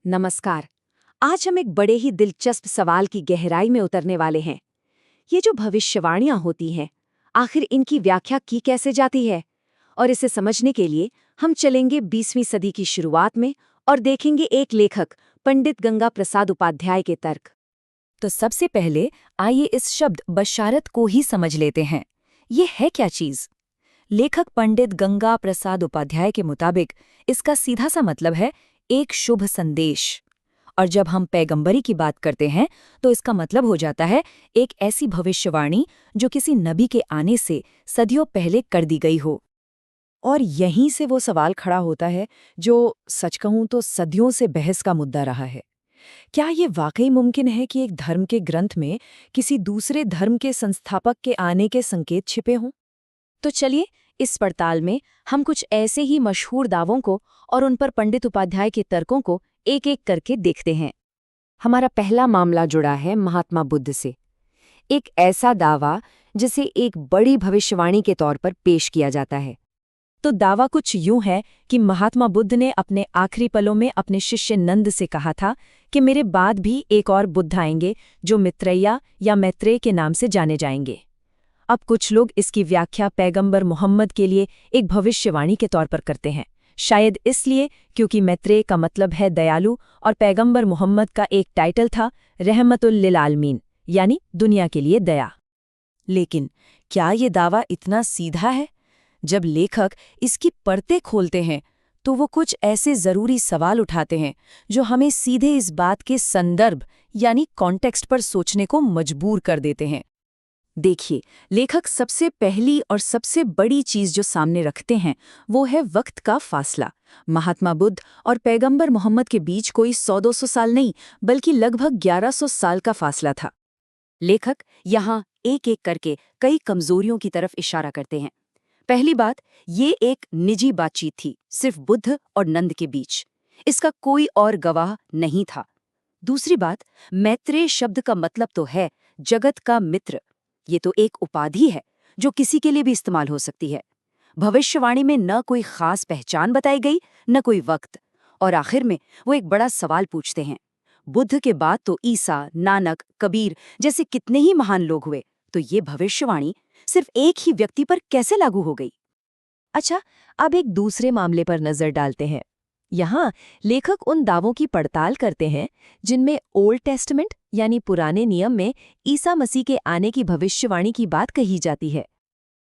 नमस्कार। आज हम एक बड़े ही दिलचस्प सवाल की गहराई में उतरने वाले हैं। ये जो भविष्यवाणियां होती हैं, आखिर इनकी व्याख्या की कैसे जाती है? और इसे समझने के लिए हम चलेंगे 20वीं सदी की शुरुआत में और देखेंगे एक लेखक पंडित गंगा प्रसाद उपाध्याय के तर्क। तो सबसे पहले आइए इस शब्द बशारत को ही समझ लेते हैं। ये है क्या चीज? लेखक पंडित गंगा प्रसाद उपाध्याय के मुताबिक इसका सीधा सा मतलब है एक शुभ संदेश। और जब हम पैगंबरी की बात करते हैं तो इसका मतलब हो जाता है एक ऐसी भविष्यवाणी जो किसी नबी के आने से सदियों पहले कर दी गई हो। और यहीं से वो सवाल खड़ा होता है जो सच कहूं तो सदियों से बहस का मुद्दा रहा है। क्या ये वाकई मुमकिन है कि एक धर्म के ग्रंथ में किसी दूसरे धर्म के संस्थापक के आने के संकेत छिपे हों? तो चलिए इस पड़ताल में हम कुछ ऐसे ही मशहूर दावों को और उन पर पंडित उपाध्याय के तर्कों को एक एक करके देखते हैं। हमारा पहला मामला जुड़ा है महात्मा बुद्ध से। एक ऐसा दावा जिसे एक बड़ी भविष्यवाणी के तौर पर पेश किया जाता है। तो दावा कुछ यूं है कि महात्मा बुद्ध ने अपने आखिरी पलों में अपने शिष्य नंद से कहा था कि मेरे बाद भी एक और बुद्ध आएंगे जो मित्रैया या मैत्रेय के नाम से जाने जाएंगे। अब कुछ लोग इसकी व्याख्या पैगंबर मोहम्मद के लिए एक भविष्यवाणी के तौर पर करते हैं, शायद इसलिए क्योंकि मैत्रेय का मतलब है दयालु और पैगंबर मोहम्मद का एक टाइटल था रहमतुल लिल आलमीन, यानी दुनिया के लिए दया। लेकिन क्या ये दावा इतना सीधा है? जब लेखक इसकी परतें खोलते हैं तो वो कुछ ऐसे जरूरी सवाल उठाते हैं जो हमें सीधे इस बात के संदर्भ यानी कॉन्टेक्स्ट पर सोचने को मजबूर कर देते हैं। देखिए, लेखक सबसे पहली और सबसे बड़ी चीज जो सामने रखते हैं वो है वक्त का फासला। महात्मा बुद्ध और पैगंबर मोहम्मद के बीच कोई 100-200 साल नहीं, बल्कि लगभग 1100 साल का फासला था। लेखक यहाँ एक एक करके कई कमजोरियों की तरफ इशारा करते हैं। पहली बात, ये एक निजी बातचीत थी, सिर्फ बुद्ध और नंद के बीच। इसका कोई और गवाह नहीं था। दूसरी बात, मैत्रेय शब्द का मतलब तो है जगत का मित्र। ये तो एक उपाधि है जो किसी के लिए भी इस्तेमाल हो सकती है। भविष्यवाणी में न कोई खास पहचान बताई गई, न कोई वक्त। और आखिर में वो एक बड़ा सवाल पूछते हैं, बुद्ध के बाद तो ईसा, नानक, कबीर जैसे कितने ही महान लोग हुए, तो ये भविष्यवाणी सिर्फ एक ही व्यक्ति पर कैसे लागू हो गई? अच्छा, अब एक दूसरे मामले पर नजर डालते हैं। यहाँ लेखक उन दावों की पड़ताल करते हैं जिनमें ओल्ड टेस्टामेंट यानी पुराने नियम में ईसा मसीह के आने की भविष्यवाणी की बात कही जाती है।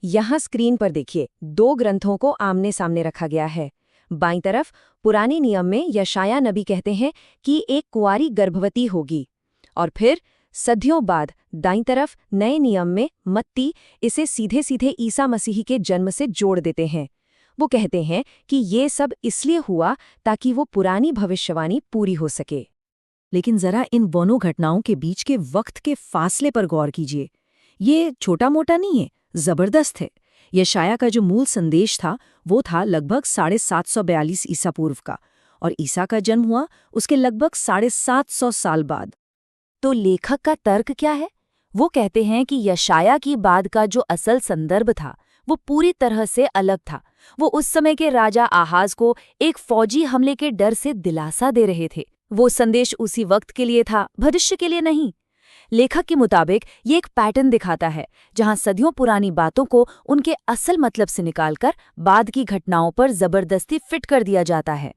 यहाँ स्क्रीन पर देखिए, दो ग्रंथों को आमने सामने रखा गया है। बाईं तरफ पुराने नियम में यशाया नबी कहते हैं कि एक कुंवारी गर्भवती होगी, और फिर सदियों बाद दाईं तरफ नए नियम में मत्ती इसे सीधे सीधे ईसा मसीह के जन्म से जोड़ देते हैं। वो कहते हैं कि ये सब इसलिए हुआ ताकि वो पुरानी भविष्यवाणी पूरी हो सके। लेकिन जरा इन दोनों घटनाओं के बीच के वक्त के फासले पर गौर कीजिए। ये छोटा मोटा नहीं है, जबरदस्त है। यशाया का जो मूल संदेश था वो था लगभग 742 ईसा पूर्व का, और ईसा का जन्म हुआ उसके लगभग 750 साल बाद। तो लेखक का तर्क क्या है? वो कहते हैं कि यशाया की बाद का जो असल संदर्भ था वो पूरी तरह से अलग था। वो उस समय के राजा आहाज को एक फौजी हमले के डर से दिलासा दे रहे थे। वो संदेश उसी वक्त के लिए था, भविष्य के लिए नहीं। लेखक के मुताबिक ये एक पैटर्न दिखाता है जहां सदियों पुरानी बातों को उनके असल मतलब से निकालकर बाद की घटनाओं पर जबरदस्ती फिट कर दिया जाता है।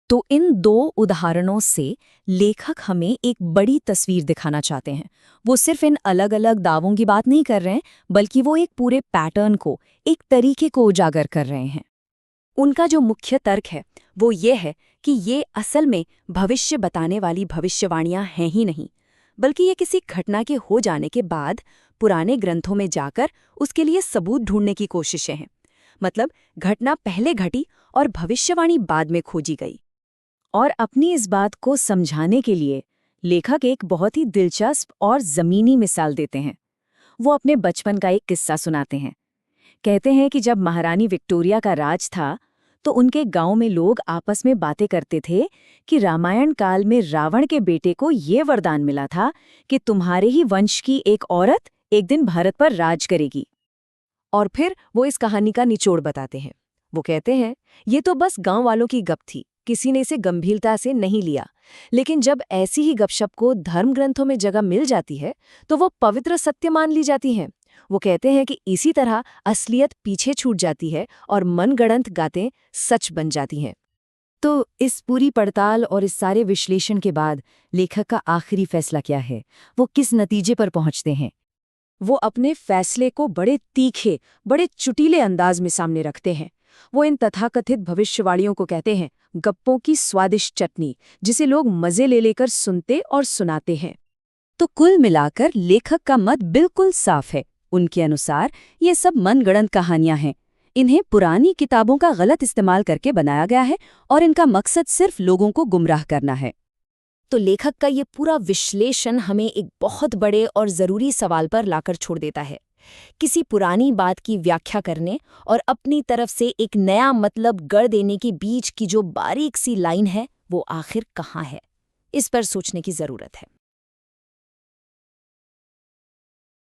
तो इन दो उदाहरणों से लेखक हमें एक बड़ी तस्वीर दिखाना चाहते हैं। वो सिर्फ इन अलग अलग दावों की बात नहीं कर रहे हैं, बल्कि वो एक पूरे पैटर्न को, एक तरीके को उजागर कर रहे हैं। उनका जो मुख्य तर्क है वो ये है कि ये असल में भविष्य बताने वाली भविष्यवाणियां हैं ही नहीं, बल्कि ये किसी घटना के हो जाने के बाद पुराने ग्रंथों में जाकर उसके लिए सबूत ढूंढने की कोशिशें हैं। मतलब घटना पहले घटी और भविष्यवाणी बाद में खोजी गई। और अपनी इस बात को समझाने के लिए लेखक एक बहुत ही दिलचस्प और ज़मीनी मिसाल देते हैं। वो अपने बचपन का एक किस्सा सुनाते हैं। कहते हैं कि जब महारानी विक्टोरिया का राज था तो उनके गांव में लोग आपस में बातें करते थे कि रामायण काल में रावण के बेटे को ये वरदान मिला था कि तुम्हारे ही वंश की एक औरत एक दिन भारत पर राज करेगी। और फिर वो इस कहानी का निचोड़ बताते हैं। वो कहते हैं, ये तो बस गांव वालों की गप थी, किसी ने इसे गंभीरता से नहीं लिया। लेकिन जब ऐसी ही गपशप को धर्म ग्रंथों में जगह मिल जाती है तो वो पवित्र सत्य मान ली जाती है। वो कहते हैं कि इसी तरह असलियत पीछे छूट जाती है और मनगढ़ंत बातें सच बन जाती हैं। तो इस पूरी पड़ताल और इस सारे विश्लेषण के बाद लेखक का आखिरी फैसला क्या है? वो किस नतीजे पर पहुंचते हैं? वो अपने फैसले को बड़े तीखे, बड़े चुटीले अंदाज में सामने रखते हैं। वो इन तथाकथित भविष्यवाणियों को कहते हैं गप्पों की स्वादिष्ट चटनी, जिसे लोग मजे ले लेकर सुनते और सुनाते हैं। तो कुल मिलाकर लेखक का मत बिल्कुल साफ है। उनके अनुसार ये सब मनगढ़ंत कहानियां हैं। इन्हें पुरानी किताबों का गलत इस्तेमाल करके बनाया गया है और इनका मकसद सिर्फ लोगों को गुमराह करना है। तो लेखक का ये पूरा विश्लेषण हमें एक बहुत बड़े और ज़रूरी सवाल पर लाकर छोड़ देता है। किसी पुरानी बात की व्याख्या करने और अपनी तरफ से एक नया मतलब गढ़ देने के बीच की जो बारीक सी लाइन है, वो आखिर कहाँ है? इस पर सोचने की ज़रूरत है।